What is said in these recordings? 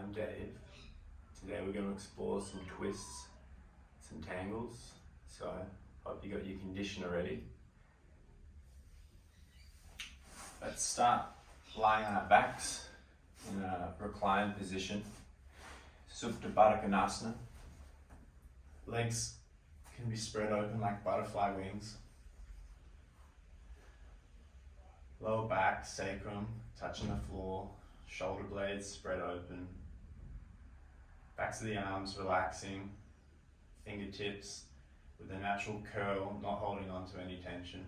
I'm Dave. Today we're going to explore some twists, some tangles. So I hope you got your conditioner ready. Let's start lying on our backs in a reclined position. Supta Baddha Konasana. Legs can be spread open like butterfly wings. Lower back, sacrum touching the floor, shoulder blades spread open. Backs of the arms relaxing, fingertips with a natural curl, not holding on to any tension.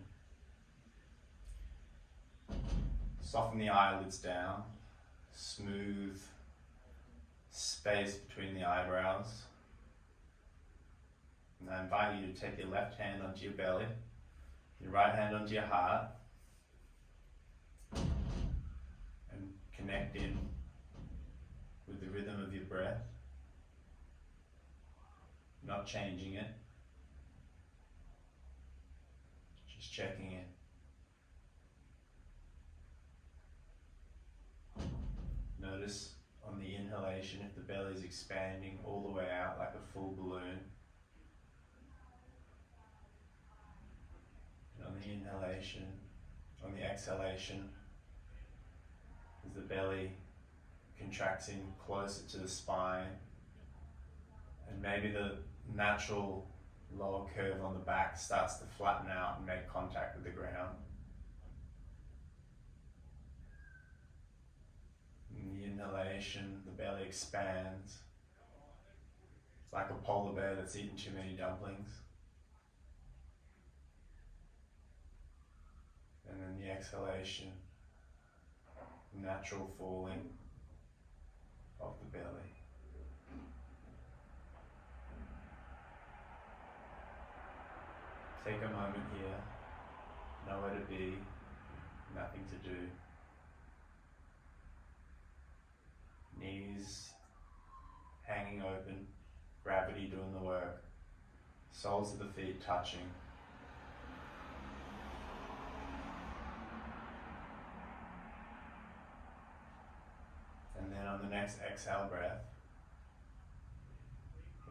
Soften the eyelids down, smooth space between the eyebrows. And I invite you to take your left hand onto your belly, your right hand onto your heart, and connect in with the rhythm of your breath, not changing it, just checking it. Notice on the inhalation if the belly is expanding all the way out like a full balloon. And on the inhalation, on the exhalation, as the belly contracts in closer to the spine, and maybe the natural lower curve on the back starts to flatten out and make contact with the ground. In the inhalation, the belly expands. It's like a polar bear that's eaten too many dumplings. And then the exhalation, natural falling of the belly. Take a moment here, nowhere to be, nothing to do. Knees hanging open, gravity doing the work, soles of the feet touching. And then on the next exhale breath,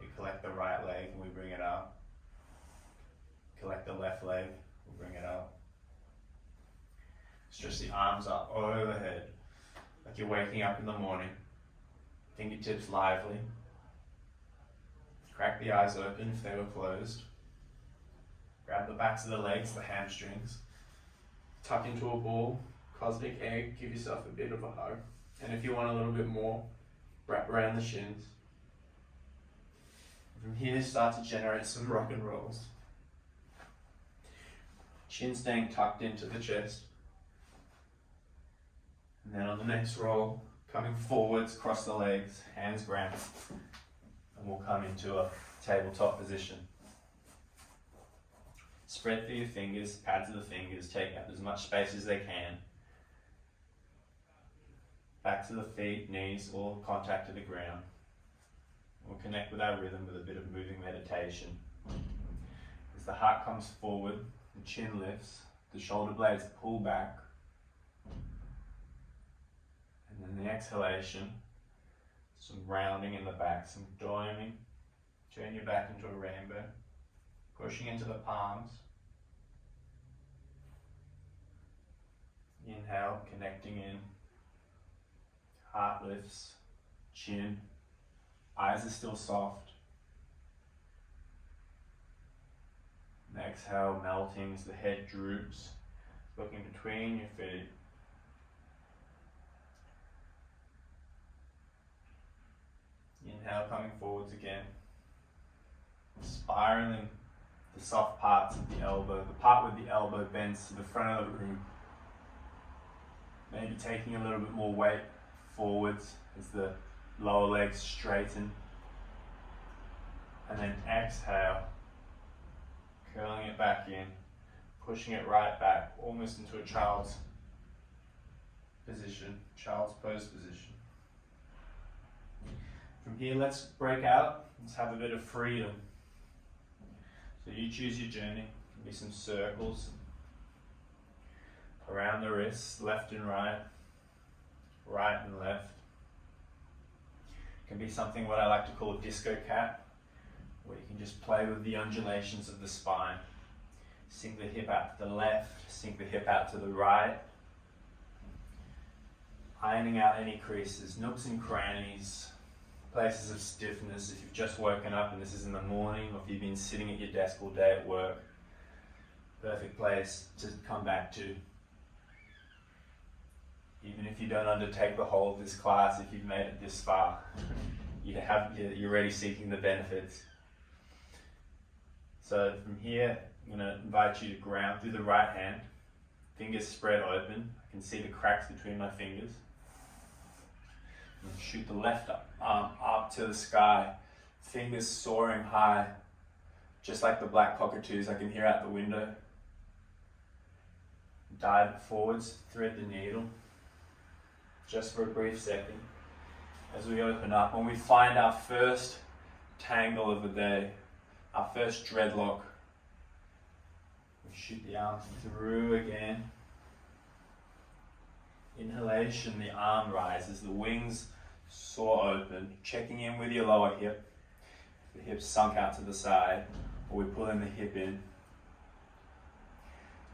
we collect the right leg and we bring it up. Collect the left leg, we'll bring it up. Stretch the arms up overhead, like you're waking up in the morning. Fingertips lively. Crack the eyes open if they were closed. Grab the backs of the legs, the hamstrings. Tuck into a ball, cosmic egg, give yourself a bit of a hug. And if you want a little bit more, wrap around the shins. From here, start to generate some rock and rolls. Chin staying tucked into the chest. And then on the next roll, coming forwards, cross the legs, hands grounded. And we'll come into a tabletop position. Spread through your fingers, pads of the fingers, take up as much space as they can. Backs of the feet, knees, all contact to the ground. We'll connect with our rhythm with a bit of moving meditation. As the heart comes forward, the chin lifts, the shoulder blades pull back. And then the exhalation, some rounding in the back, some doming. Turn your back into a rainbow, pushing into the palms. Inhale, connecting in. Heart lifts, chin, eyes are still soft. And exhale, melting as the head droops, looking between your feet. Inhale, coming forwards again. Spiraling the soft parts of the elbow, the part where the elbow bends to the front of the room. Maybe taking a little bit more weight forwards as the lower legs straighten. And then exhale, curling it back in, pushing it right back, almost into a child's position, child's pose position. From here, let's break out. Let's have a bit of freedom. So you choose your journey. There'll be some circles around the wrists, left and right, right and left. It can be something what I like to call a disco cat, where you can just play with the undulations of the spine. Sink the hip out to the left, sink the hip out to the right. Ironing out any creases, nooks and crannies, places of stiffness. If you've just woken up and this is in the morning, or if you've been sitting at your desk all day at work, perfect place to come back to. Even if you don't undertake the whole of this class, if you've made it this far, you're already seeking the benefits. So from here, I'm going to invite you to ground through the right hand, fingers spread open. I can see the cracks between my fingers. And shoot the left arm up to the sky, fingers soaring high, just like the black cockatoos I can hear out the window. Dive forwards, thread the needle, just for a brief second. As we open up, when we find our first tangle of the day, our first dreadlock, we shoot the arm through again. Inhalation, the arm rises, the wings soar open, checking in with your lower hip. The hip sunk out to the side, or we pull in the hip in.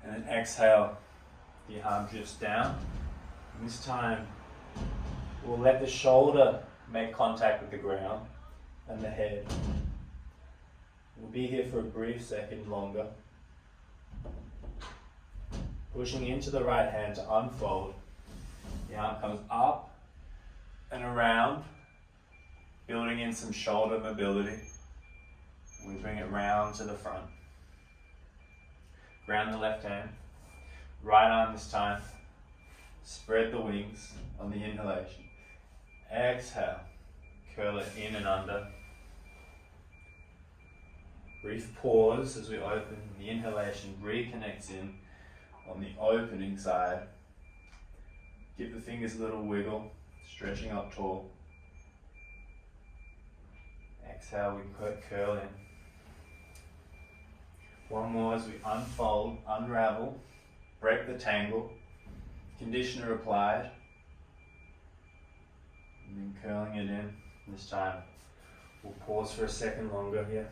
And then exhale, the arm drifts down. And this time, we'll let the shoulder make contact with the ground and the head. We'll be here for a brief second longer. Pushing into the right hand to unfold. The arm comes up and around, building in some shoulder mobility. We bring it round to the front. Ground the left hand. Right arm this time. Spread the wings on the inhalation. Exhale. Curl it in and under. Brief pause as we open. The inhalation reconnects in on the opening side. Give the fingers a little wiggle, stretching up tall. Exhale, we curl in. One more as we unfold, unravel, break the tangle, conditioner applied, and then curling it in. This time, we'll pause for a second longer here.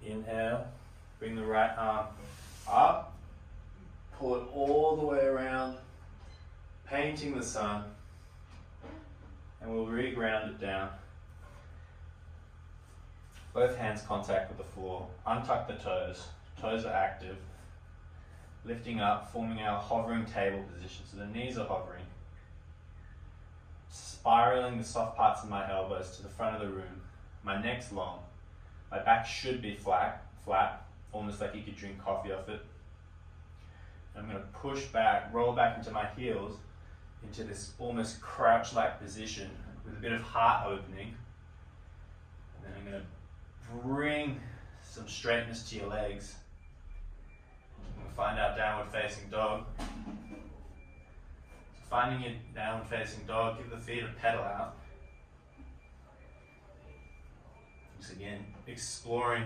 Inhale, bring the right arm up, pull it all the way around, painting the sun, and we'll re-ground it down. Both hands contact with the floor, untuck the toes, toes are active, lifting up, forming our hovering table position, so the knees are hovering, spiraling the soft parts of my elbows to the front of the room, my neck's long. My back should be flat, almost like you could drink coffee off it. I'm going to push back, roll back into my heels, into this almost crouch-like position with a bit of heart opening. And then I'm going to bring some straightness to your legs. We'll find our downward facing dog. So finding your downward facing dog, give the feet a pedal out. Just again, exploring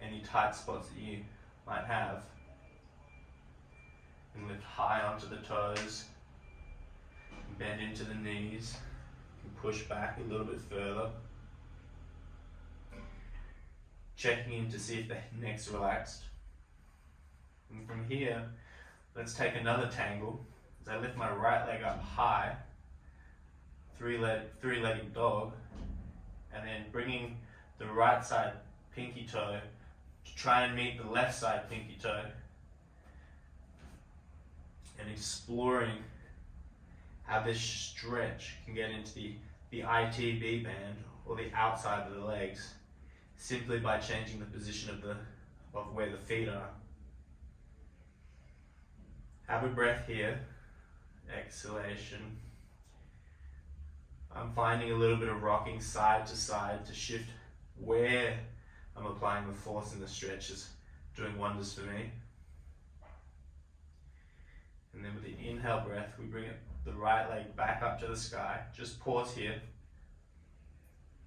any tight spots that you might have. And lift high onto the toes. Bend into the knees. You can push back a little bit further. Checking in to see if the neck's relaxed. And from here, let's take another tangle. As I lift my right leg up high, three-legged dog, and then bringing the right side pinky toe to try and meet the left side pinky toe, and exploring how this stretch can get into the ITB band or the outside of the legs simply by changing the position of where the feet are. Have a breath here. Exhalation. I'm finding a little bit of rocking side to side to shift where I'm applying the force in the stretch is doing wonders for me. And then with the inhale breath, we bring the right leg back up to the sky. Just pause here.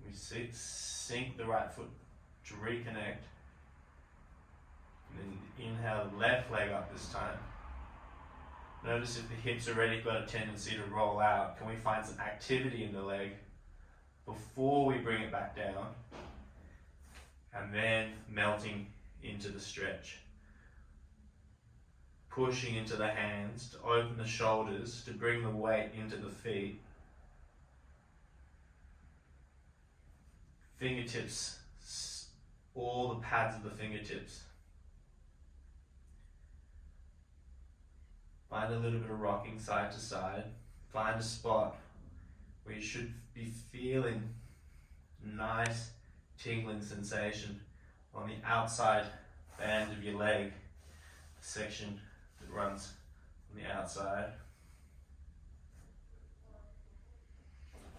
We sink the right foot to reconnect. And then inhale the left leg up this time. Notice if the hips already got a tendency to roll out, can we find some activity in the leg before we bring it back down? And then melting into the stretch. Pushing into the hands to open the shoulders, to bring the weight into the feet. Fingertips, all the pads of the fingertips. Find a little bit of rocking side to side. Find a spot where you should be feeling nice tingling sensation on the outside band of your leg, section that runs on the outside.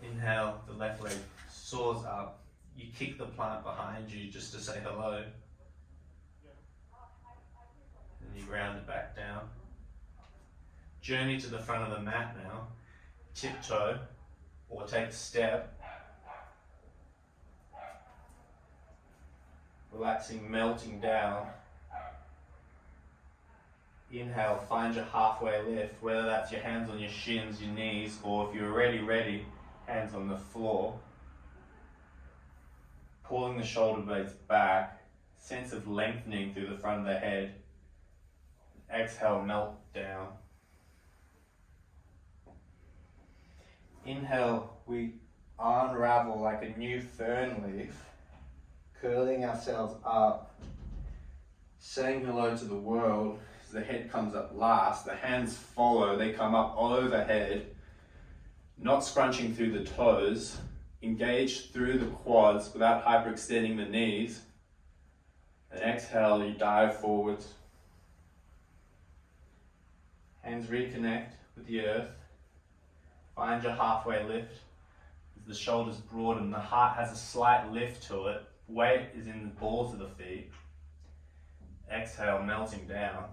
Inhale, the left leg soars up. You kick the plant behind you just to say hello. And you ground it back down. Journey to the front of the mat now. Tiptoe or take a step. Relaxing, melting down. Inhale, find your halfway lift, whether that's your hands on your shins, your knees, or if you're already ready, hands on the floor. Pulling the shoulder blades back, sense of lengthening through the front of the head. Exhale, melt down. Inhale, we unravel like a new fern leaf, curling ourselves up, saying hello to the world. As the head comes up last, the hands follow, they come up overhead, not scrunching through the toes, engage through the quads without hyperextending the knees. And exhale, you dive forwards. Hands reconnect with the earth. Find your halfway lift. As the shoulders broaden, the heart has a slight lift to it. Weight is in the balls of the feet. Exhale, melting down.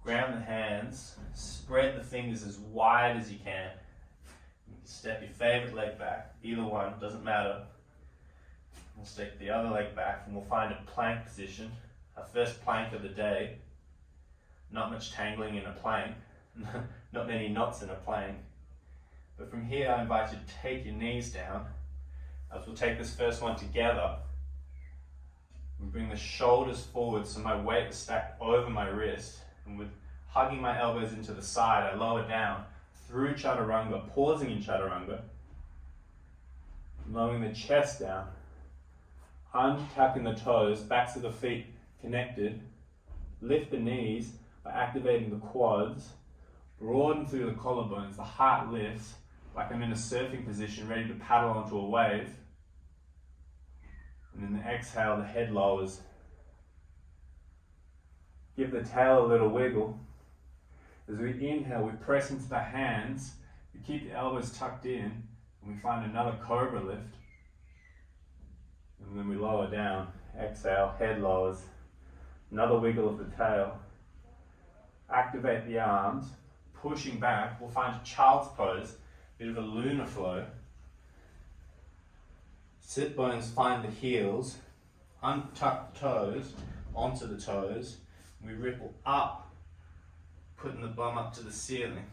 Ground the hands, spread the fingers as wide as you can. Step your favorite leg back, either one, doesn't matter. We'll step the other leg back and we'll find a plank position, our first plank of the day. Not much tangling in a plank, not many knots in a plank. But from here I invite you to take your knees down, as we'll take this first one together. We bring the shoulders forward so my weight is stacked over my wrist. And with hugging my elbows into the side, I lower down through chaturanga, pausing in chaturanga, lowering the chest down, untucking the toes, backs of the feet connected, lift the knees by activating the quads, broaden through the collarbones, the heart lifts like I'm in a surfing position ready to paddle onto a wave, and then the exhale, the head lowers. Give the tail a little wiggle. As we inhale, we press into the hands, we keep the elbows tucked in, and we find another cobra lift. And then we lower down. Exhale, head lowers. Another wiggle of the tail. Activate the arms, pushing back. We'll find a child's pose, bit of a lunar flow. Sit bones find the heels, untuck the toes onto the toes. We ripple up, putting the bum up to the ceiling.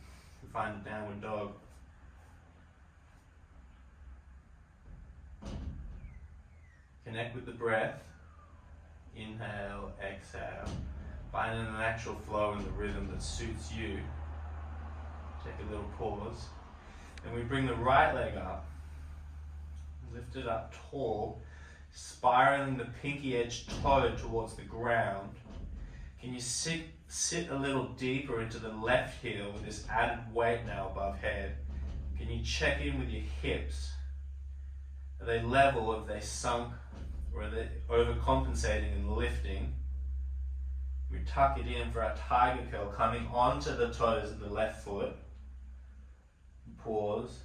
We find a downward dog. Connect with the breath. Inhale, exhale. Finding a natural flow in the rhythm that suits you. Take a little pause. Then we bring the right leg up. Lift it up tall, spiraling the pinky edge toe towards the ground. Can you sit a little deeper into the left heel with this added weight now above head? Can you check in with your hips? Are they level, or have they sunk, or are they overcompensating and lifting? We tuck it in for our tiger curl, coming onto the toes of the left foot. Pause.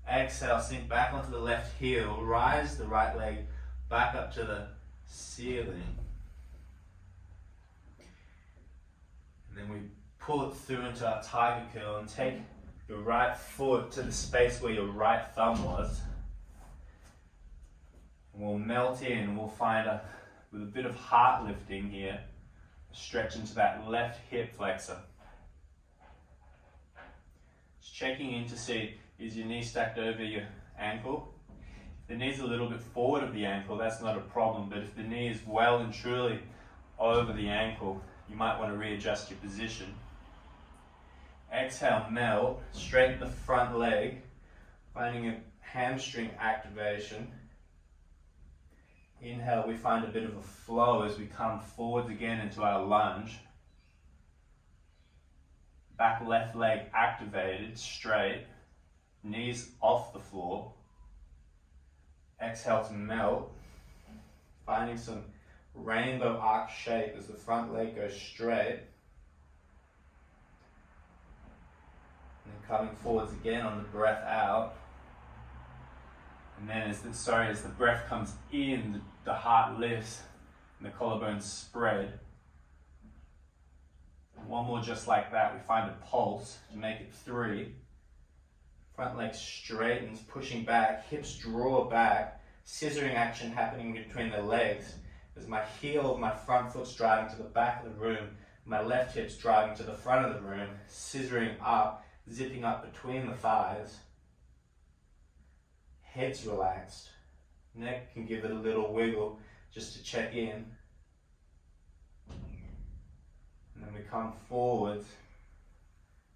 Exhale, sink back onto the left heel, rise the right leg back up to the ceiling. And then we pull it through into our tiger curl and take your right foot to the space where your right thumb was. We'll melt in, we'll find with a bit of heart lifting here, a stretch into that left hip flexor. Just checking in to see, is your knee stacked over your ankle? If the knee's a little bit forward of the ankle, that's not a problem, but if the knee is well and truly over the ankle, you might want to readjust your position. Exhale, melt, straighten the front leg, finding a hamstring activation. Inhale, we find a bit of a flow as we come forwards again into our lunge. Back left leg activated, straight, knees off the floor. Exhale to melt, finding some rainbow arc shape as the front leg goes straight. And then coming forwards again on the breath out. And then as the breath comes in, the heart lifts and the collarbones spread. One more just like that. We find a pulse to make it 3. Front leg straightens, pushing back, hips draw back, scissoring action happening between the legs as my heel of my front foot's driving to the back of the room, my left hip's driving to the front of the room, scissoring up, zipping up between the thighs. Head's relaxed. Neck can give it a little wiggle just to check in. And then we come forward,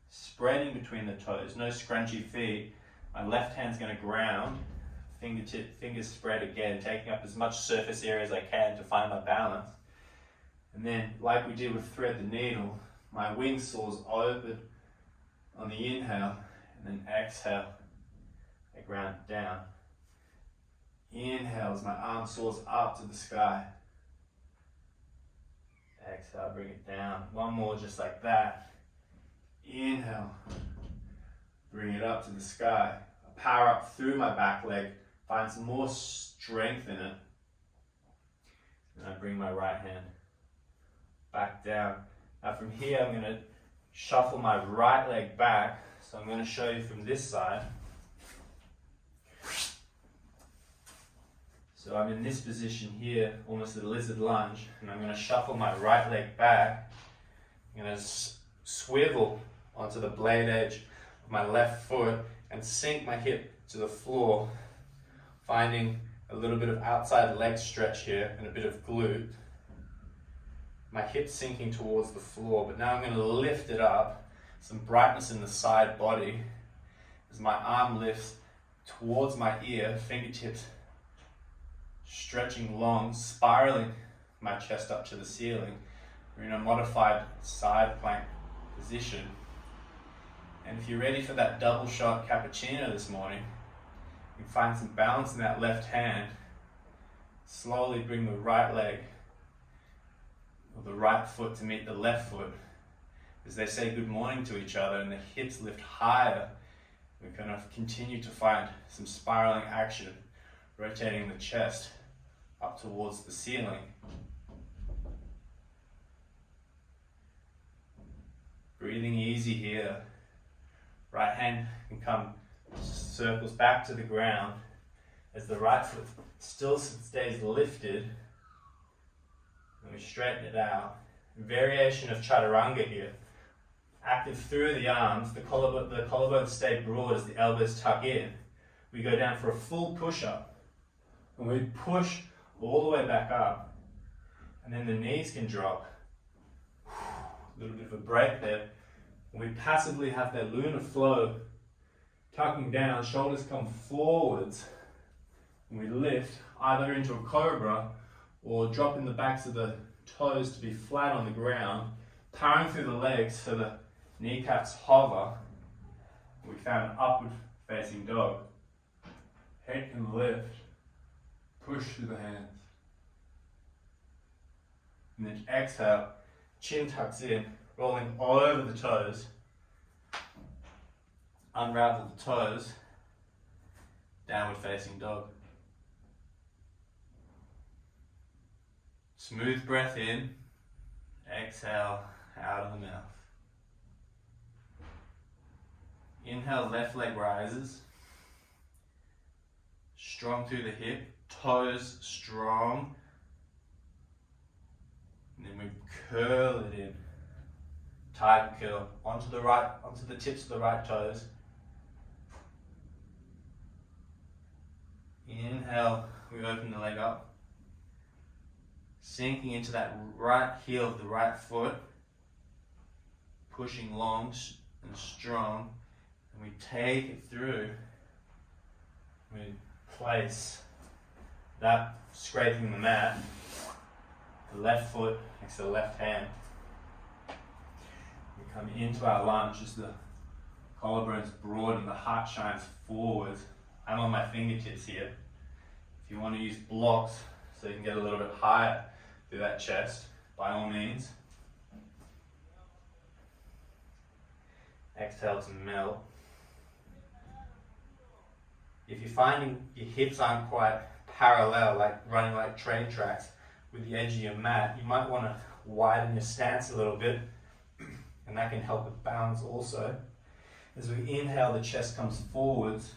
spreading between the toes, no scrunchy feet. My left hand's going to ground, fingers spread again, taking up as much surface area as I can to find my balance. And then, like we did with thread the needle, my wing soars open on the inhale, and then exhale, I ground down. Inhale as my arm soars up to the sky. Exhale, bring it down. One more just like that. Inhale, bring it up to the sky. I power up through my back leg, find some more strength in it. And I bring my right hand back down. Now from here, I'm going to shuffle my right leg back. So I'm going to show you from this side. So I'm in this position here, almost a lizard lunge, and I'm going to shuffle my right leg back. I'm going to swivel onto the blade edge of my left foot and sink my hip to the floor, finding a little bit of outside leg stretch here and a bit of glute. My hip sinking towards the floor, but now I'm going to lift it up, some brightness in the side body as my arm lifts towards my ear, fingertips stretching long, spiraling my chest up to the ceiling. We're in a modified side plank position. And if you're ready for that double shot cappuccino this morning, you can find some balance in that left hand. Slowly bring the right leg or the right foot to meet the left foot. As they say good morning to each other and the hips lift higher, we're going to continue to find some spiraling action, rotating the chest up towards the ceiling. Breathing easy here. Right hand can come, circles back to the ground as the right foot still stays lifted. And we straighten it out. Variation of chaturanga here. Active through the arms, the collarbones stay broad as the elbows tuck in. We go down for a full push-up. And we push all the way back up. And then the knees can drop. A little bit of a break there. And we passively have that lunar flow, tucking down, shoulders come forwards. And we lift either into a cobra or dropping the backs of the toes to be flat on the ground, powering through the legs so the kneecaps hover. We found an upward facing dog. Head can lift, push through the hands. And then exhale, chin tucks in, rolling all over the toes. Unravel the toes, downward facing dog. Smooth breath in, exhale out of the mouth. Inhale, left leg rises. strong through the hip, toes strong. And then we curl it in. Tight curl onto the right, onto the tips of the right toes. Inhale, we open the leg up. Sinking into that right heel of the right foot. Pushing long and strong. And we take it through. We place that scraping the mat. The left foot next to the left hand. We come into our lunge as the collarbones broaden, the heart shines forward. I'm on my fingertips here. If you want to use blocks so you can get a little bit higher through that chest, by all means. Exhale to melt. If you're finding your hips aren't quite parallel, like running like train tracks with the edge of your mat, you might want to widen your stance a little bit, and that can help with balance also. As we inhale, the chest comes forwards,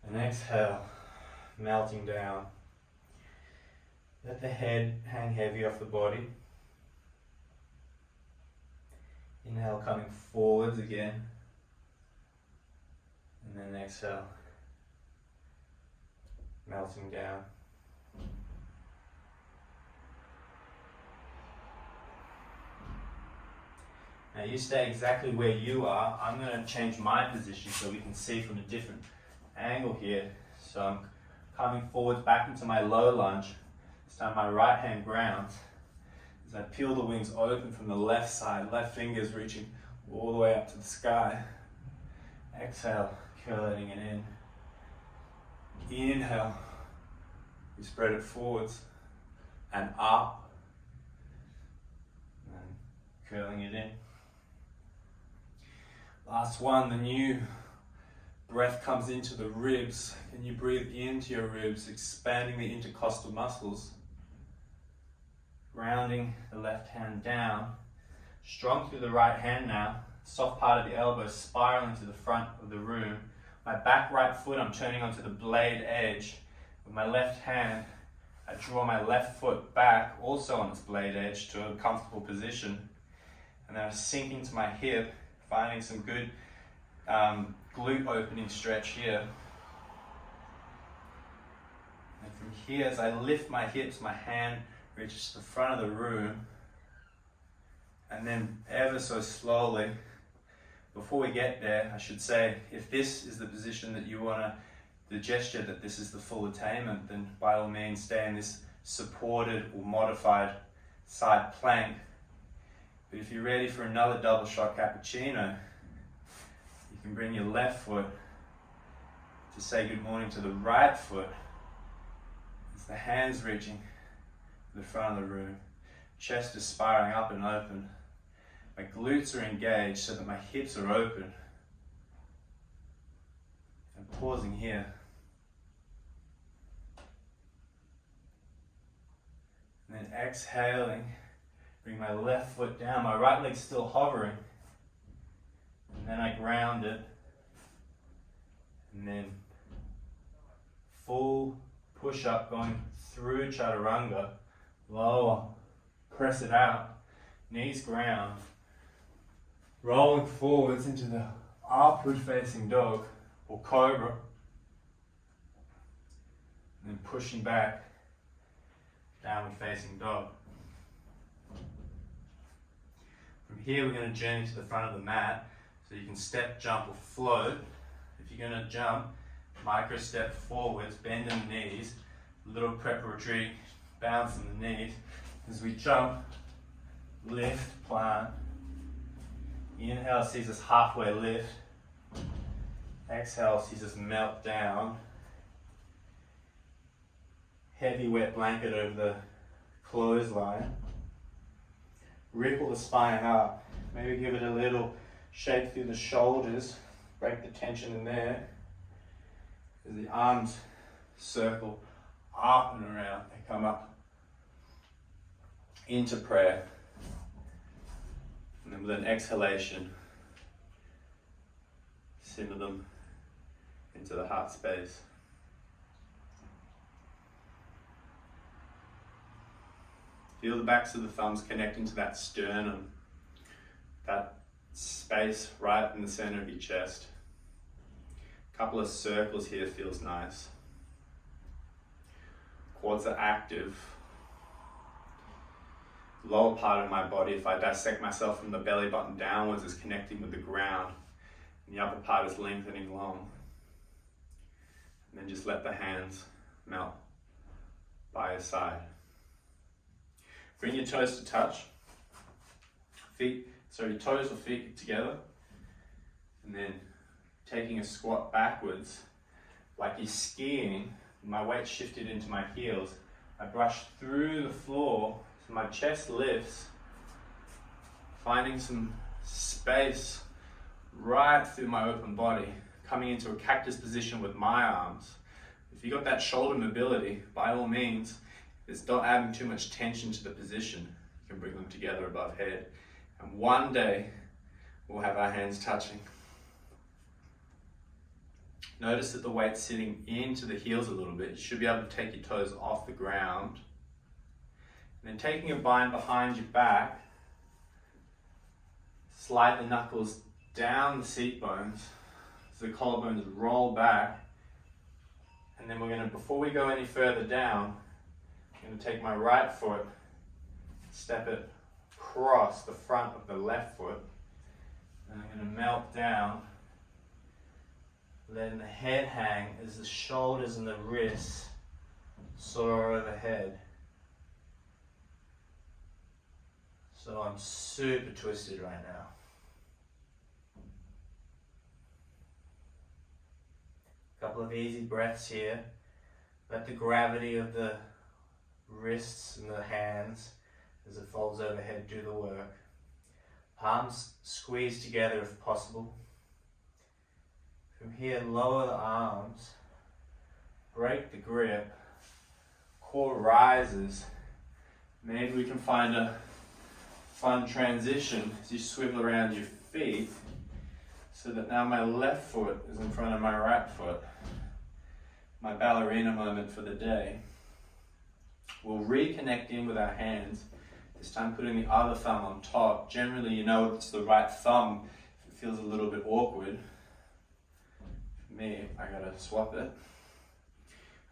and exhale, melting down. Let the head hang heavy off the body. Inhale, coming forwards again. And then exhale, melting down. Now you stay exactly where you are. I'm going to change my position so we can see from a different angle here. So I'm coming forwards back into my low lunge. This time my right hand grounds. As I peel the wings open from the left side, left fingers reaching all the way up to the sky. Exhale, curling it in. Inhale, you spread it forwards and up. And curling it in. Last one, the new breath comes into the ribs, and you breathe into your ribs, expanding the intercostal muscles. Grounding the left hand down, strong through the right hand now, soft part of the elbow spiraling to the front of the room. My back right foot, I'm turning onto the blade edge. With my left hand, I draw my left foot back, also on its blade edge, to a comfortable position. And then I sink into my hip, finding some good glute opening stretch here. And from here, as I lift my hips, my hand reaches to the front of the room, and then ever so slowly, before we get there, I should say, if this is the position that you want to, the gesture that this is the full attainment, then by all means stay in this supported or modified side plank. But if you're ready for another double shot cappuccino, you can bring your left foot to say good morning to the right foot. As the hands reaching the front of the room, chest is spiraling up and open. My glutes are engaged so that my hips are open. And pausing here. And then exhaling, bring my left foot down, my right leg's still hovering. And then I ground it. And then full push up going through chaturanga. Lower, press it out, knees ground, rolling forwards into the upward facing dog or cobra, and then pushing back, downward facing dog. From here we're going to journey to the front of the mat, so you can step, jump or float. If you're going to jump, micro step forwards, bend in the knees, little preparatory bounce in the knees. As we jump, lift, plant. Inhale sees us halfway lift. Exhale sees us melt down. Heavy wet blanket over the clothesline. Ripple the spine up. Maybe give it a little shake through the shoulders. Break the tension in there. As the arms circle up and around, they come up into prayer. And then with an exhalation, simmer them into the heart space. Feel the backs of the thumbs connecting to that sternum, that space right in the center of your chest. A couple of circles here feels nice. Quads are active. The lower part of my body, if I dissect myself from the belly button downwards, is connecting with the ground. And the upper part is lengthening long. And then just let the hands melt by your side. Bring your toes to touch. Your toes or feet together. And then taking a squat backwards, like you're skiing, my weight shifted into my heels. I brush through the floor, so my chest lifts, finding some space right through my open body, coming into a cactus position with my arms. If you got that shoulder mobility, by all means, it's not adding too much tension to the position. You can bring them together above head. And one day, we'll have our hands touching. Notice that the weight's sitting into the heels a little bit. You should be able to take your toes off the ground. And then taking a bind behind your back, slide the knuckles down the seat bones so the collarbones roll back. And then we're going to, before we go any further down, I'm going to take my right foot, step it across the front of the left foot, and I'm going to melt down, letting the head hang as the shoulders and the wrists soar overhead. So I'm super twisted right now. Couple of easy breaths here. Let the gravity of the wrists and the hands as it folds overhead do the work. Palms squeeze together if possible. From here, lower the arms, break the grip, core rises. Maybe we can find a fun transition as you swivel around your feet so that now my left foot is in front of my right foot. My ballerina moment for the day. We'll reconnect in with our hands, this time putting the other thumb on top. Generally, you know it's the right thumb if it feels a little bit awkward. For me, I gotta swap it.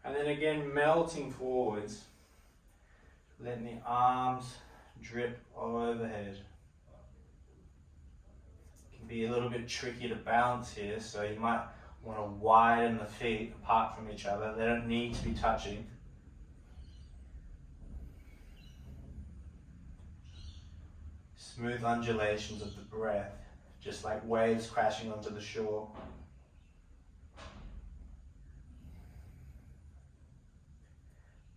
And then again, melting forwards, letting the arms drip overhead. It can be a little bit tricky to balance here, so you might want to widen the feet apart from each other. They don't need to be touching. Smooth undulations of the breath, just like waves crashing onto the shore.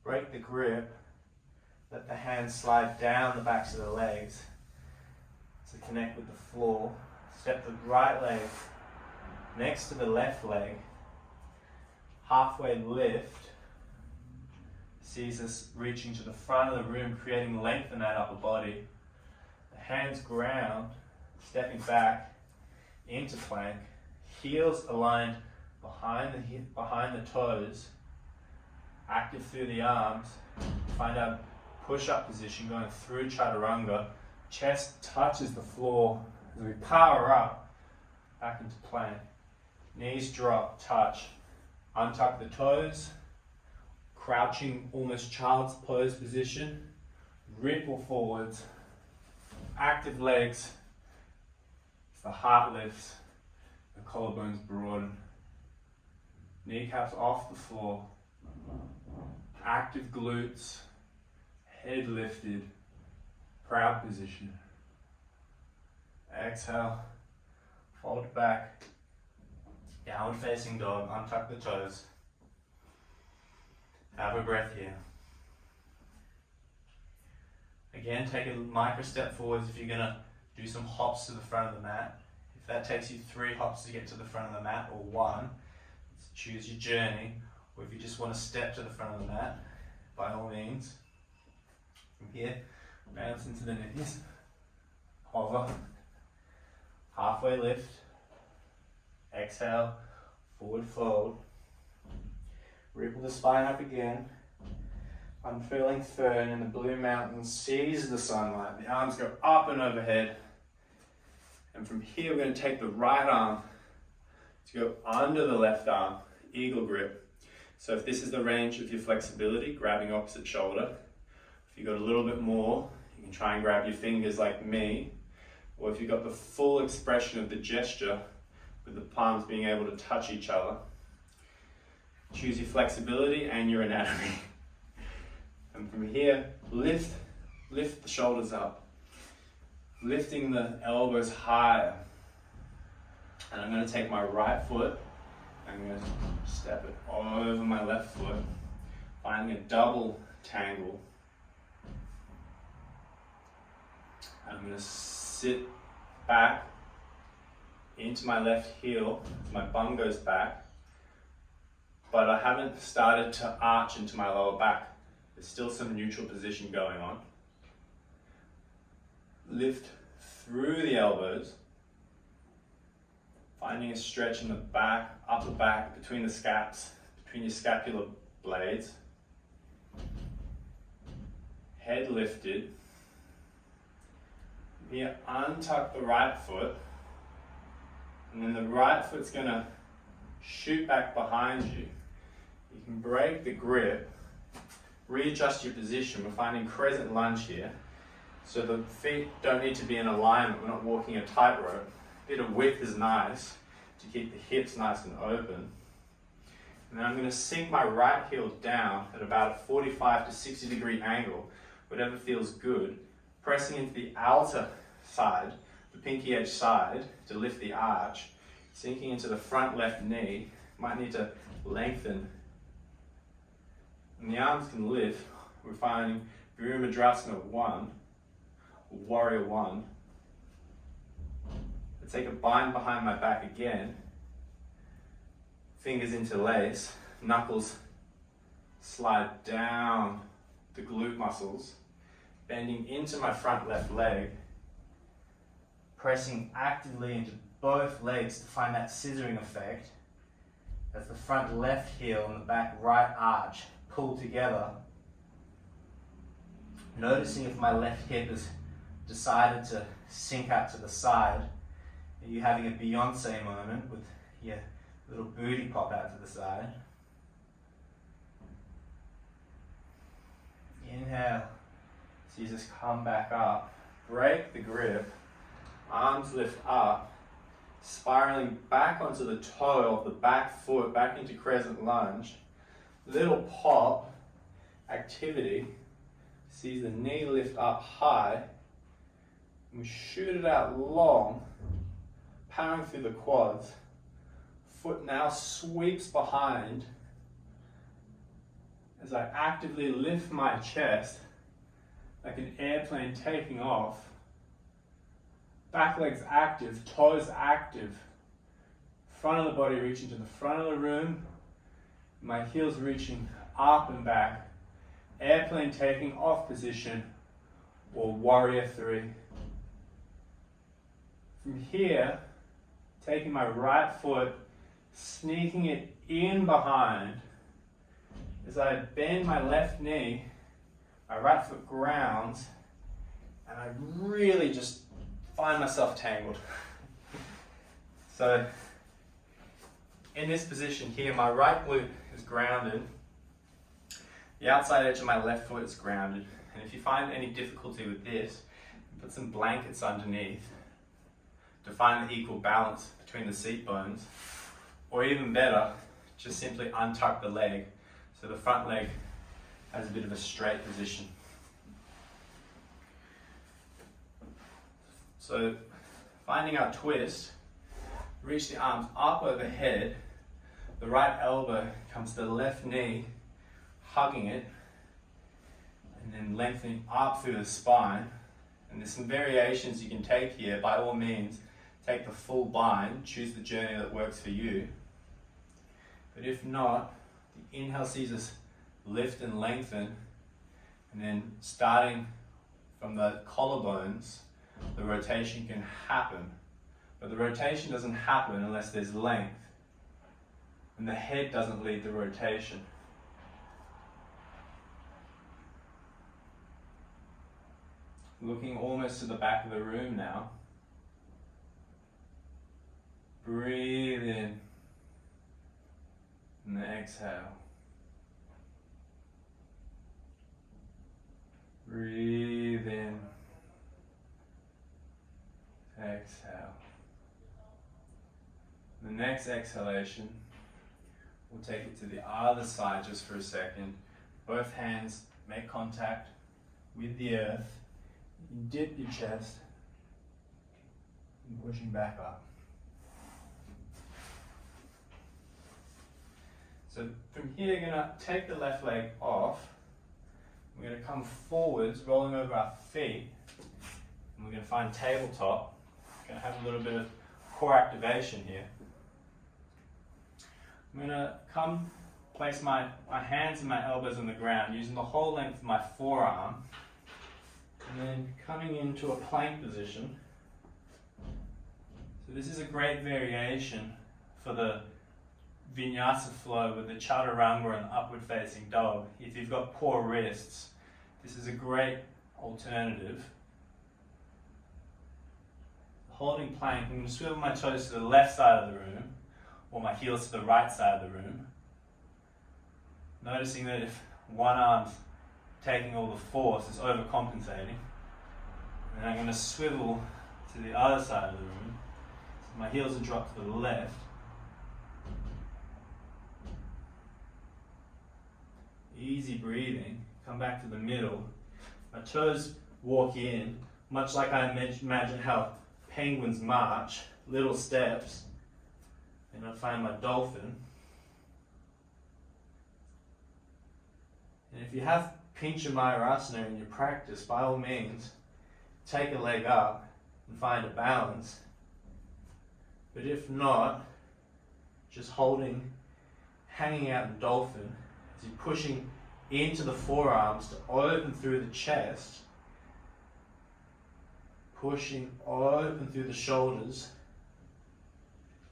Break the grip, let the hands slide down the backs of the legs to connect with the floor. Step the right leg next to the left leg, halfway lift, sees us reaching to the front of the room, creating length in that upper body. The hands ground, stepping back into plank, heels aligned behind the toes, active through the arms. Find our push-up position going through chaturanga. Chest touches the floor as we power up back into plank. Knees drop, touch, untuck the toes, crouching almost child's pose position, ripple forwards, active legs, as the heart lifts, the collarbones broaden, kneecaps off the floor, active glutes, head lifted, proud position. Exhale, fold back, downward facing dog, untuck the toes. Have a breath here. Again, take a micro step forwards if you're going to do some hops to the front of the mat. If that takes you 3 hops to get to the front of the mat, or 1, choose your journey. Or if you just want to step to the front of the mat, by all means. From here, bounce into the knees, hover, halfway lift, exhale, Forward fold. Ripple the spine up again. Unfurling fern in the blue mountains, seize the sunlight. The arms go up and overhead. And from here we're going to take the right arm to go under the left arm, eagle grip. So if this is the range of your flexibility, grabbing opposite shoulder. If you've got a little bit more, you can try and grab your fingers like me. Or if you've got the full expression of the gesture, with the palms being able to touch each other. Choose your flexibility and your anatomy. And from here, lift the shoulders up. Lifting the elbows higher. And I'm going to take my right foot, I'm going to step it over my left foot, finding a double tangle. And I'm going to sit back into my left heel, my bum goes back, but I haven't started to arch into my lower back. There's still some neutral position going on. Lift through the elbows, finding a stretch in the back, upper back, between the scaps, between your scapular blades. Head lifted. Here, untuck the right foot, and then the right foot's going to shoot back behind you. You can break the grip, readjust your position. We're finding crescent lunge here. So the feet don't need to be in alignment. We're not walking a tightrope. A bit of width is nice to keep the hips nice and open. And then I'm going to sink my right heel down at about a 45 to 60 degree angle, whatever feels good, pressing into the outer side, the pinky edge side, to lift the arch, sinking into the front left knee. Might need to lengthen. And the arms can lift. We're finding Virabhadrasana 1, Warrior 1. I take a bind behind my back again. Fingers interlace, knuckles slide down the glute muscles, bending into my front left leg, pressing actively into both legs to find that scissoring effect as the front left heel and the back right arch pull together. Noticing if my left hip has decided to sink out to the side. Are you having a Beyonce moment with your little booty pop out to the side? Inhale. So you just come back up. Break the grip. Arms lift up. Spiraling back onto the toe of the back foot, back into crescent lunge. Little pop. Activity. See the knee lift up high. And we shoot it out long. Powering through the quads. Foot now sweeps behind as I actively lift my chest like an airplane taking off. Back legs active, toes active. Front of the body reaching to the front of the room. My heels reaching up and back. Airplane taking off position, or Warrior 3. From here, taking my right foot, sneaking it in behind. As I bend my left knee, my right foot grounds, and I really just find myself tangled. So, in this position here, my right glute is grounded. The outside edge of my left foot is grounded. And if you find any difficulty with this, put some blankets underneath to find the equal balance between the seat bones. Or even better, just simply untuck the leg so the front leg has a bit of a straight position. So finding our twist, reach the arms up overhead, the right elbow comes to the left knee, hugging it, and then lengthening up through the spine. And there's some variations you can take here. By all means, take the full bind, choose the journey that works for you. But if not, the inhale sees us lift and lengthen, and then starting from the collarbones, the rotation can happen. But the rotation doesn't happen unless there's length. and the head doesn't lead the rotation. Looking almost to the back of the room now. Breathe in and then exhale. Breathe in, exhale. The next exhalation, we'll take it to the other side just for a second. Both hands make contact with the earth. You dip your chest and pushing back up. So from here, you're going to take the left leg off. We're going to come forwards, rolling over our feet, and we're going to find tabletop. We're going to have a little bit of core activation here. I'm going to place my hands and my elbows on the ground, using the whole length of my forearm, and then coming into a plank position. So this is a great variation for the vinyasa flow with the chaturanga and the upward facing dog. If you've got poor wrists, this is a great alternative. Holding plank, I'm going to swivel my toes to the left side of the room, or my heels to the right side of the room. Noticing that if one arm's taking all the force, it's overcompensating. And I'm going to swivel to the other side of the room. So my heels are dropped to the left. Easy breathing. Come back to the middle. My toes walk in, much like I imagine how penguins march, little steps. And I find my dolphin. And if you have Pincha Mayurasana in your practice, by all means, take a leg up and find a balance. But if not, just hanging out in dolphin, as you're pushing into the forearms to open through the chest, pushing open through the shoulders,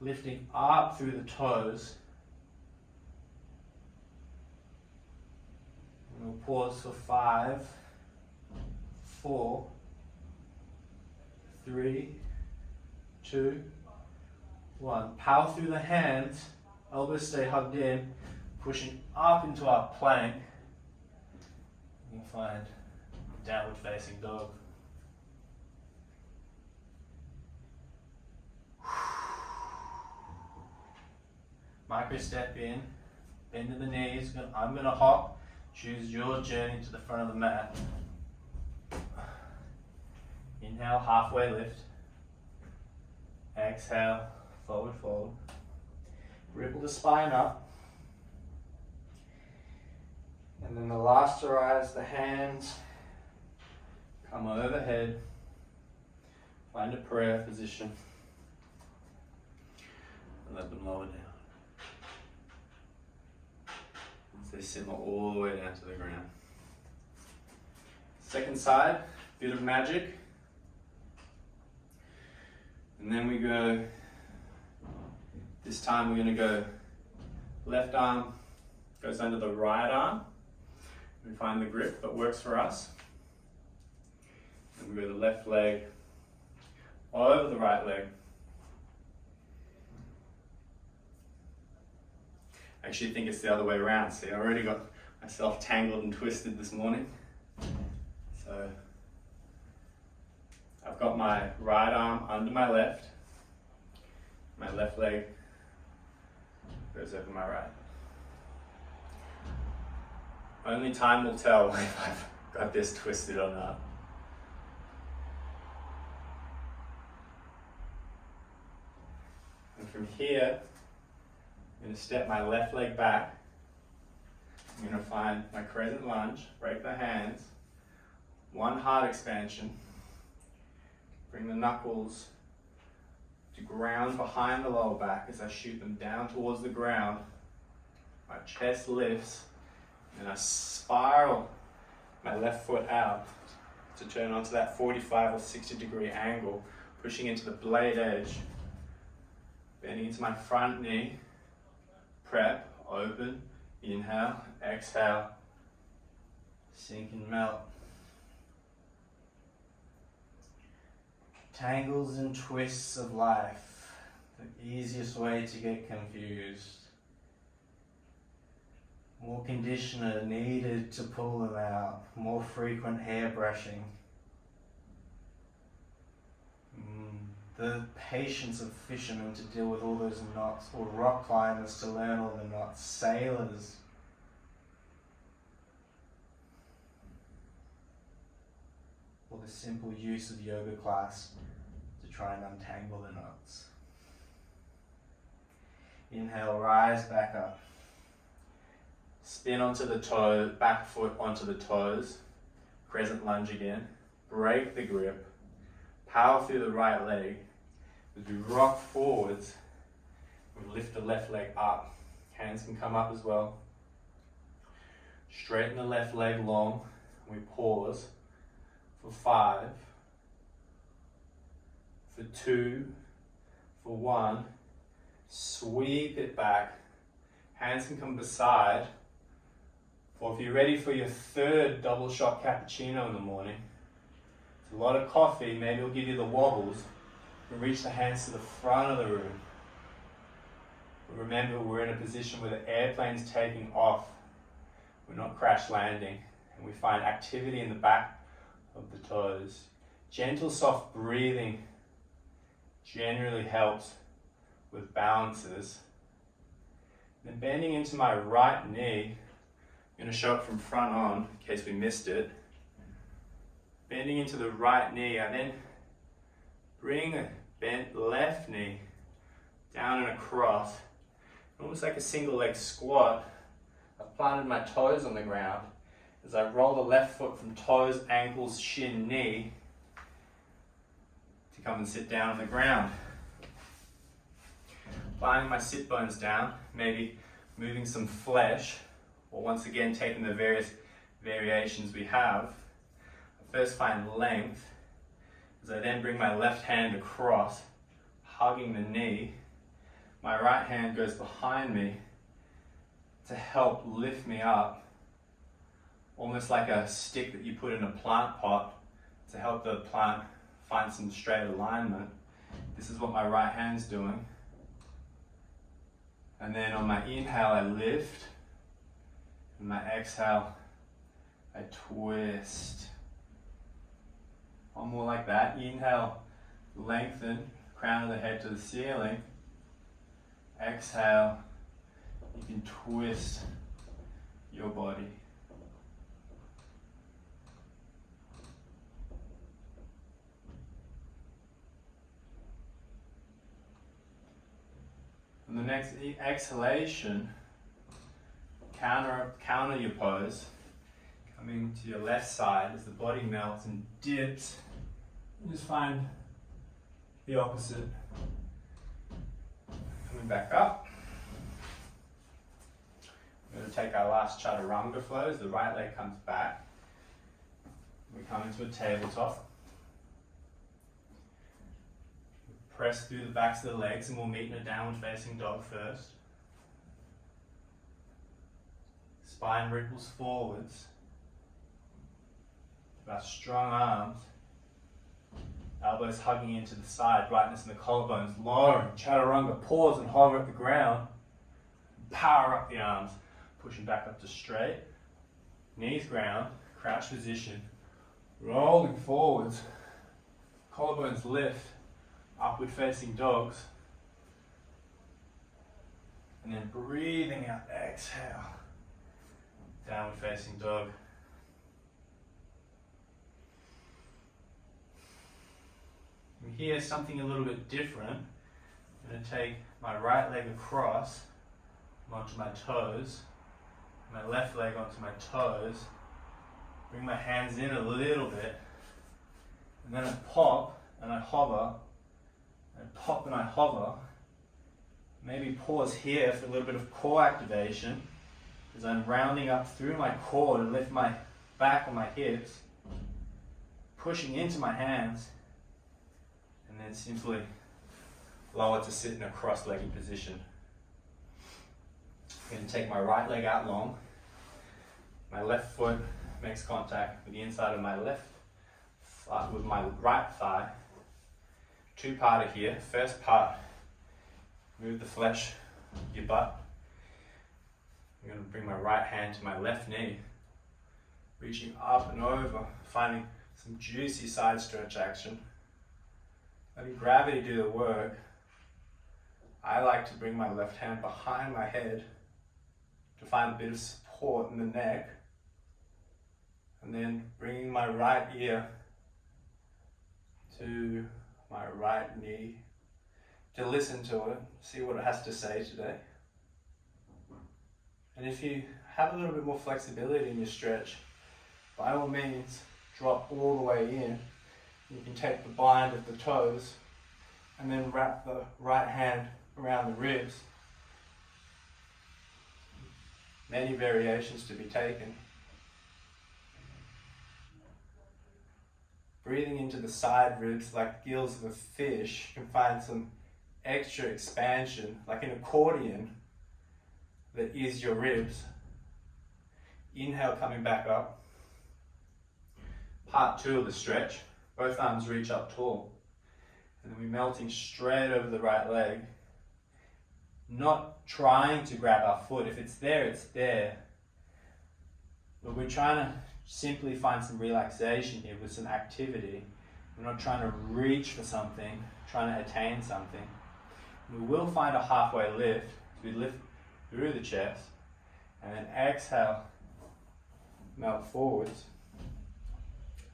lifting up through the toes. And we'll pause for 5, 4, 3, 2, 1. Power through the hands, elbows stay hugged in, pushing up into our plank. You'll find downward facing dog. Micro step in, bend to the knees. I'm going to hop. Choose your journey to the front of the mat. Inhale, halfway lift. Exhale, forward fold. Ripple the spine up. And then the last to rise, the hands come overhead. Find a prayer position. And let them lower down. As they simmer all the way down to the ground. Second side, bit of magic. And then we go, this time we're going to go left arm goes under the right arm. We find the grip that works for us. And we go the left leg over the right leg. I actually think it's the other way around. See, I already got myself tangled and twisted this morning. So I've got my right arm under my left leg goes over my right. Only time will tell if I've got this twisted or not. And from here, I'm going to step my left leg back. I'm going to find my crescent lunge, break the hands, one heart expansion, bring the knuckles to ground behind the lower back as I shoot them down towards the ground. My chest lifts, and I spiral my left foot out to turn onto that 45 or 60 degree angle, pushing into the blade edge, bending into my front knee, prep, open, inhale, exhale, sink and melt. Tangles and twists of life, the easiest way to get confused. More conditioner needed to pull them out, more frequent hair brushing. The patience of fishermen to deal with all those knots, or rock climbers to learn all the knots, sailors. Or the simple use of yoga class to try and untangle the knots. Inhale, rise back up. Spin onto the toe, back foot onto the toes. Crescent lunge again. Break the grip. Power through the right leg. As we rock forwards, we lift the left leg up. Hands can come up as well. Straighten the left leg long. We pause for 5, for 2, for 1. Sweep it back. Hands can come beside. Or if you're ready for your 3rd double shot cappuccino in the morning, it's a lot of coffee, maybe it'll give you the wobbles. And reach the hands to the front of the room. But remember, we're in a position where the airplane's taking off. We're not crash landing. And we find activity in the back of the toes. Gentle, soft breathing generally helps with balances. Then bending into my right knee, I'm going to show it from front on in case we missed it. Bending into the right knee, I then bring a bent left knee down and across, almost like a single leg squat. I've planted my toes on the ground as I roll the left foot from toes, ankles, shin, knee to come and sit down on the ground. Lying my sit bones down, maybe moving some flesh, or once again taking the various variations we have. I first find length, as I then bring my left hand across, hugging the knee. My right hand goes behind me to help lift me up, almost like a stick that you put in a plant pot to help the plant find some straight alignment. This is what my right hand's doing. And then on my inhale, I lift. And my exhale, I twist. One more like that. Inhale, lengthen, crown of the head to the ceiling. Exhale, you can twist your body. And the next exhalation, counter your pose, coming to your left side as the body melts and dips. And just find the opposite. Coming back up. We're going to take our last chaturanga flow as the right leg comes back. We come into a tabletop. Press through the backs of the legs and we'll meet in a downward facing dog first. Spine ripples forwards. Our strong arms. Elbows hugging into the side, brightness in the collarbones, lowering, chaturanga, pause and hover at the ground. Power up the arms, pushing back up to straight. Knees ground, crouch position, rolling forwards. Collarbones lift, upward facing dogs. And then breathing out, exhale. Downward facing dog. And here, something a little bit different. I'm going to take my right leg across onto my toes, my left leg onto my toes, bring my hands in a little bit, and then I pop and I hover, and pop and I hover. Maybe pause here for a little bit of core activation as I'm rounding up through my core to lift my back on my hips, pushing into my hands, and then simply lower to sit in a cross-legged position. I'm going to take my right leg out long. My left foot makes contact with the inside of my left thigh, with my right thigh. Two-parter here. First part, move the flesh of your butt. I'm going to bring my right hand to my left knee, reaching up and over, finding some juicy side stretch action. Letting gravity do the work. I like to bring my left hand behind my head to find a bit of support in the neck, and then bringing my right ear to my right knee to listen to it, see what it has to say today. And if you have a little bit more flexibility in your stretch, by all means, drop all the way in. You can take the bind of the toes and then wrap the right hand around the ribs. Many variations to be taken. Breathing into the side ribs like gills of a fish, you can find some extra expansion, like an accordion that is your ribs. Inhale, coming back up. Part two of the stretch. Both arms reach up tall. And then we're melting straight over the right leg. Not trying to grab our foot. If it's there, it's there. But we're trying to simply find some relaxation here with some activity. We're not trying to reach for something, trying to attain something. We will find a halfway lift. So we lift through the chest, and then exhale, melt forwards.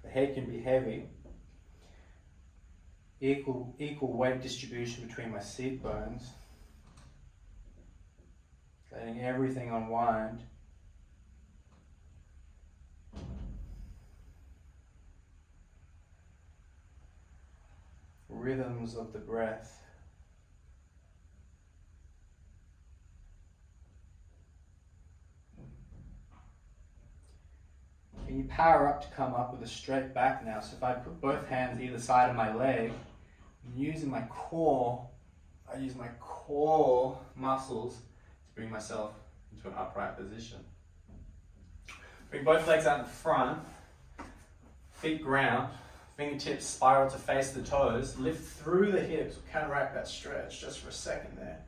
The head can be heavy. Equal weight distribution between my seat bones. Letting everything unwind. Rhythms of the breath. And you power up to come up with a straight back now. So if I put both hands either side of my leg, I'm using my core, I use my core muscles to bring myself into an upright position. Bring both legs out in front, feet ground, fingertips spiral to face the toes, lift through the hips, counteract that stretch just for a second there.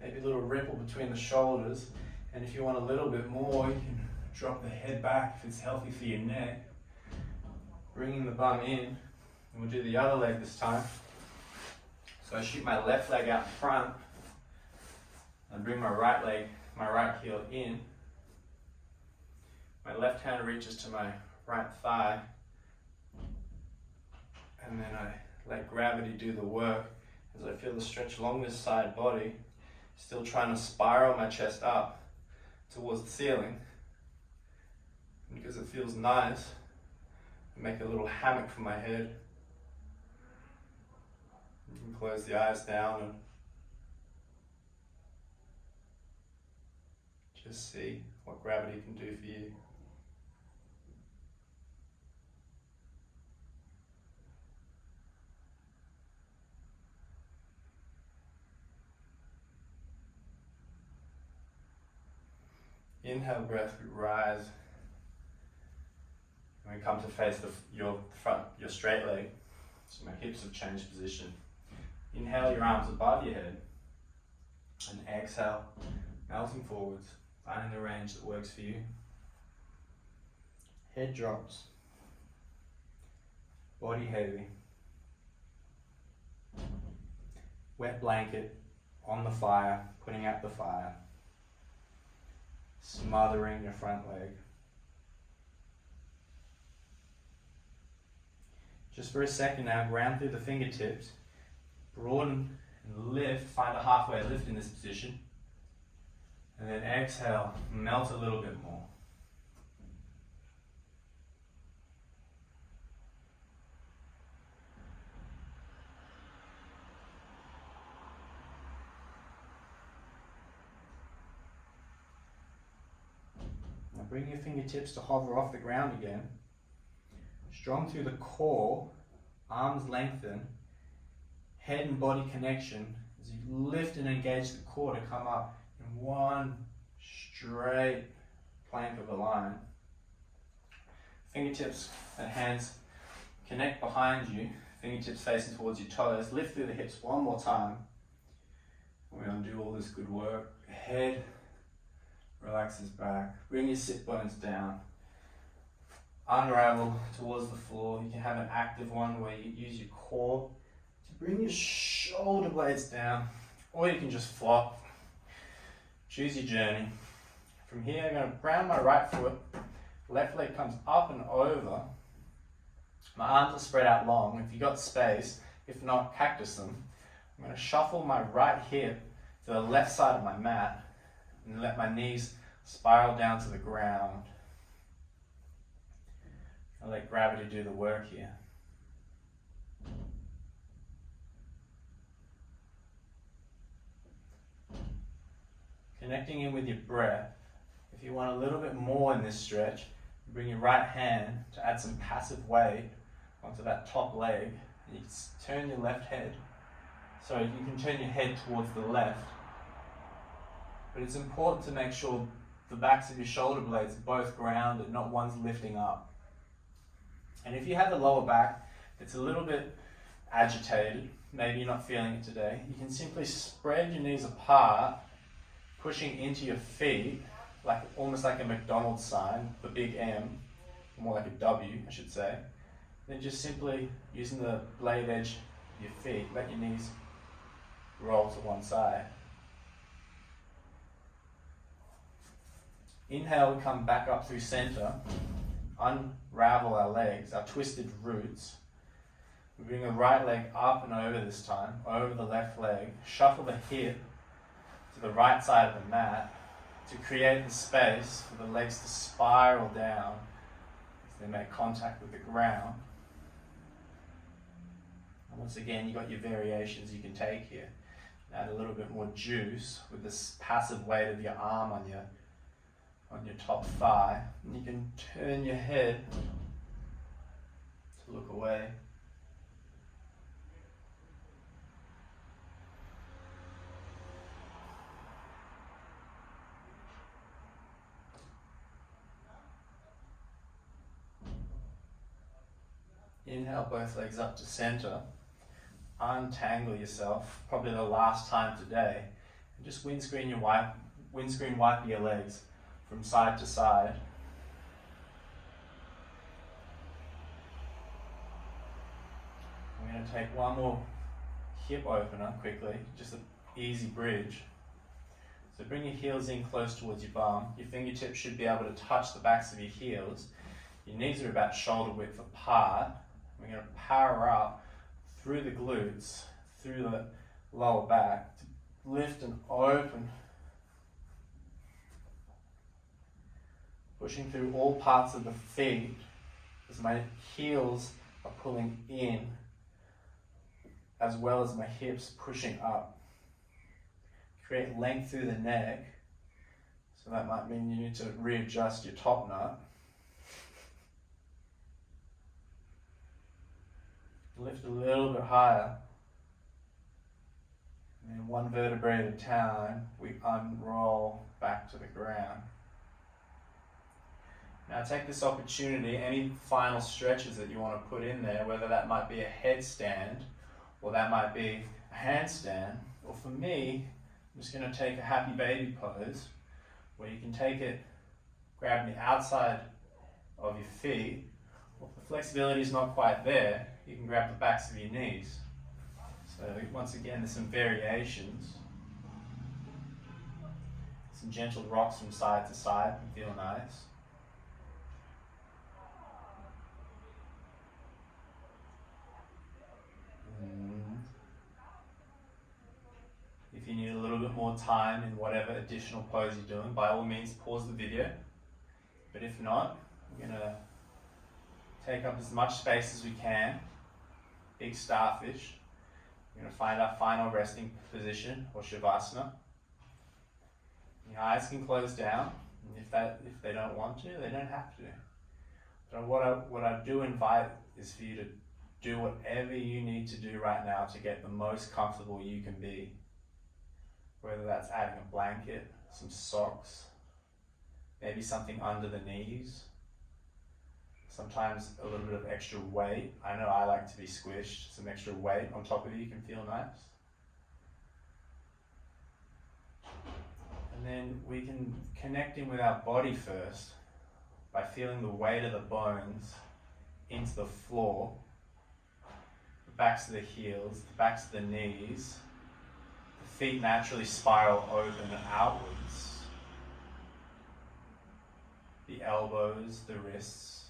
Maybe a little ripple between the shoulders, and if you want a little bit more, you can drop the head back if it's healthy for your neck. Bringing the bum in, and we'll do the other leg this time. So I shoot my left leg out in front, and bring my right leg, my right heel in. My left hand reaches to my right thigh, and then I let gravity do the work as I feel the stretch along this side body, still trying to spiral my chest up towards the ceiling. And because it feels nice, I make a little hammock for my head. You can close the eyes down and just see what gravity can do for you. Inhale breath, we rise. And we come to face your straight leg. So my hips have changed position. Inhale your arms above your head. And exhale, melting forwards, finding the range that works for you. Head drops. Body heavy. Wet blanket on the fire, putting out the fire. Smothering your front leg. Just for a second now, ground through the fingertips, broaden and lift, find a halfway lift in this position, and then exhale, melt a little bit more. Bring your fingertips to hover off the ground again. Strong through the core, arms lengthen, head and body connection as you lift and engage the core to come up in one straight plank of a line. Fingertips and hands connect behind you, fingertips facing towards your toes. Lift through the hips one more time. We're going to do all this good work. Head relaxes back. Bring your sit bones down. Unravel towards the floor. You can have an active one where you use your core to bring your shoulder blades down, or you can just flop. Choose your journey. From here, I'm going to ground my right foot. Left leg comes up and over. My arms are spread out long. If you've got space, if not, cactus them. I'm going to shuffle my right hip to the left side of my mat and let my knees spiral down to the ground. I'll let gravity do the work here. Connecting in with your breath. If you want a little bit more in this stretch, bring your right hand to add some passive weight onto that top leg. And you can turn your left head. So you can turn your head towards the left. But it's important to make sure the backs of your shoulder blades are both grounded, not one's lifting up. And if you have the lower back that's a little bit agitated, maybe you're not feeling it today, you can simply spread your knees apart, pushing into your feet, like almost like a McDonald's sign, the big M, more like a W, I should say. Then just simply using the blade edge of your feet, let your knees roll to one side. Inhale, we come back up through center, unravel our legs, our twisted roots. We bring the right leg up and over this time, over the left leg, shuffle the hip to the right side of the mat to create the space for the legs to spiral down as they make contact with the ground. And once again, you've got your variations you can take here. Add a little bit more juice with this passive weight of your arm on your top thigh. And you can turn your head to look away. Inhale both legs up to center. Untangle yourself, probably the last time today. And just windscreen wipe your legs from side to side. I'm going to take one more hip opener quickly, just an easy bridge. So bring your heels in close towards your bum. Your fingertips should be able to touch the backs of your heels. Your knees are about shoulder width apart. We're going to power up through the glutes, through the lower back, to lift and open. Pushing through all parts of the feet as my heels are pulling in, as well as my hips pushing up. Create length through the neck, so that might mean you need to readjust your top nut. Lift a little bit higher. And then one vertebrae at a time, we unroll back to the ground. Now take this opportunity, any final stretches that you want to put in there, whether that might be a headstand, or that might be a handstand, or for me, I'm just going to take a happy baby pose, where you can take it, grab the outside of your feet. Well, if the flexibility is not quite there, you can grab the backs of your knees. So once again, there's some variations. Some gentle rocks from side to side can feel nice. If you need a little bit more time in whatever additional pose you're doing, by all means pause the video. But if not, we're going to take up as much space as we can. Big starfish. We're going to find our final resting position, or shavasana. Your eyes can close down, and if they don't want to, they don't have to. But what I do invite is for you to do whatever you need to do right now to get the most comfortable you can be. Whether that's adding a blanket, some socks, maybe something under the knees. Sometimes a little bit of extra weight. I know I like to be squished. Some extra weight on top of you can feel nice. And then we can connect in with our body first by feeling the weight of the bones into the floor, the backs of the heels, the backs of the knees. The feet naturally spiral open and outwards. The elbows, the wrists,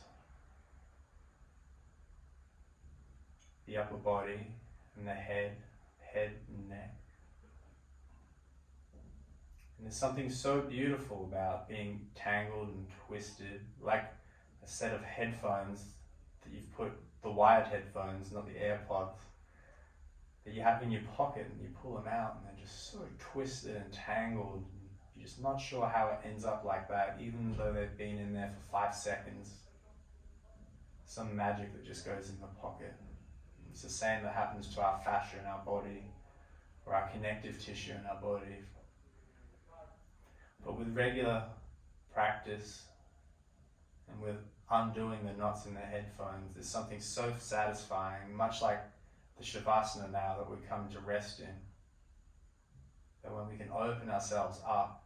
the upper body and the head and neck. And there's something so beautiful about being tangled and twisted, like a set of headphones that you've put, the wired headphones, not the AirPods, that you have in your pocket, and you pull them out and they're just so twisted and tangled. And you're just not sure how it ends up like that, even though they've been in there for 5 seconds. Some magic that just goes in the pocket. It's the same that happens to our fascia in our body, or our connective tissue in our body. But with regular practice and with undoing the knots in the headphones, there's something so satisfying, much like the Shavasana now that we come to rest in, that when we can open ourselves up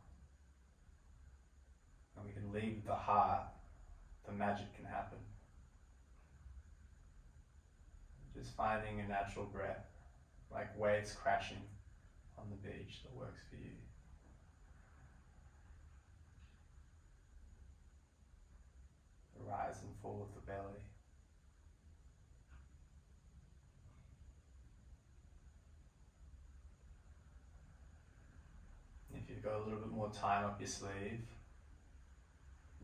and we can leave the heart, the magic can happen. Just finding a natural breath, like waves crashing on the beach, that works for you. The rise and fall of the belly. If you've got a little bit more time up your sleeve,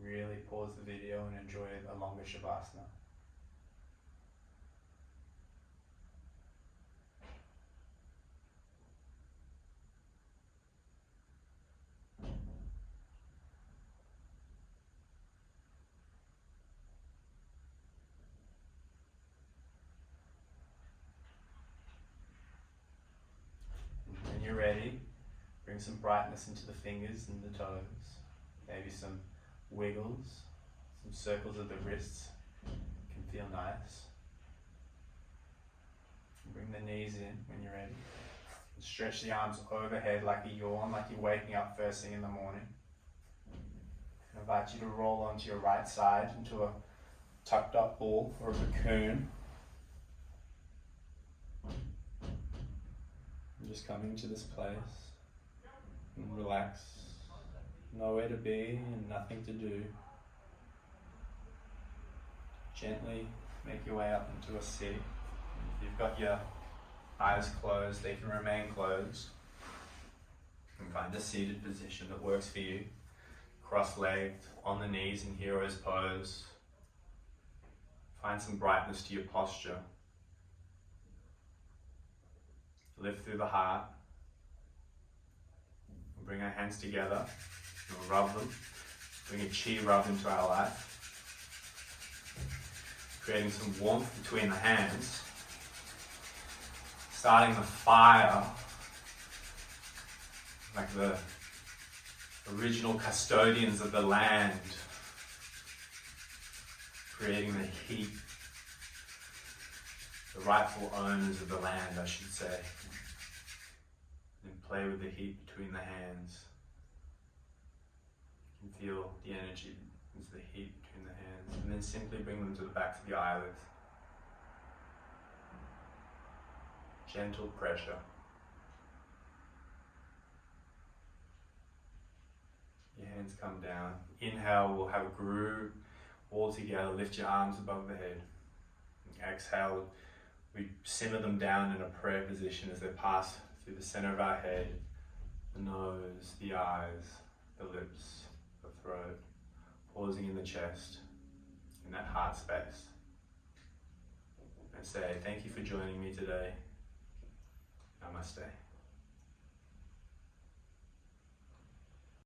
really pause the video and enjoy a longer Shavasana. When you're ready, bring some brightness into the fingers and the toes. Maybe some wiggles, some circles of the wrists can feel nice. Bring the knees in when you're ready. And stretch the arms overhead like a yawn, like you're waking up first thing in the morning. I invite you to roll onto your right side into a tucked up ball or a cocoon. And just coming to this place and relax. Nowhere to be and nothing to do. Gently make your way up into a seat. If you've got your eyes closed, they can remain closed. And find a seated position that works for you. Cross-legged, on the knees in hero's pose. Find some brightness to your posture. Lift through the heart. We'll bring our hands together. We'll rub them. Bring a chi rub into our life. Creating some warmth between the hands. Starting the fire like the original custodians of the land. Creating the heat. The rightful owners of the land, I should say. And play with the heat between the hands. You can feel the energy as the heat between the hands. And then simply bring them to the backs of your eyelids. Gentle pressure. Your hands come down. Inhale, we'll have a groove all together. Lift your arms above the head. Exhale, we simmer them down in a prayer position as they pass through the center of our head, the nose, the eyes, the lips, the throat, pausing in the chest, in that heart space. And say, thank you for joining me today. Namaste.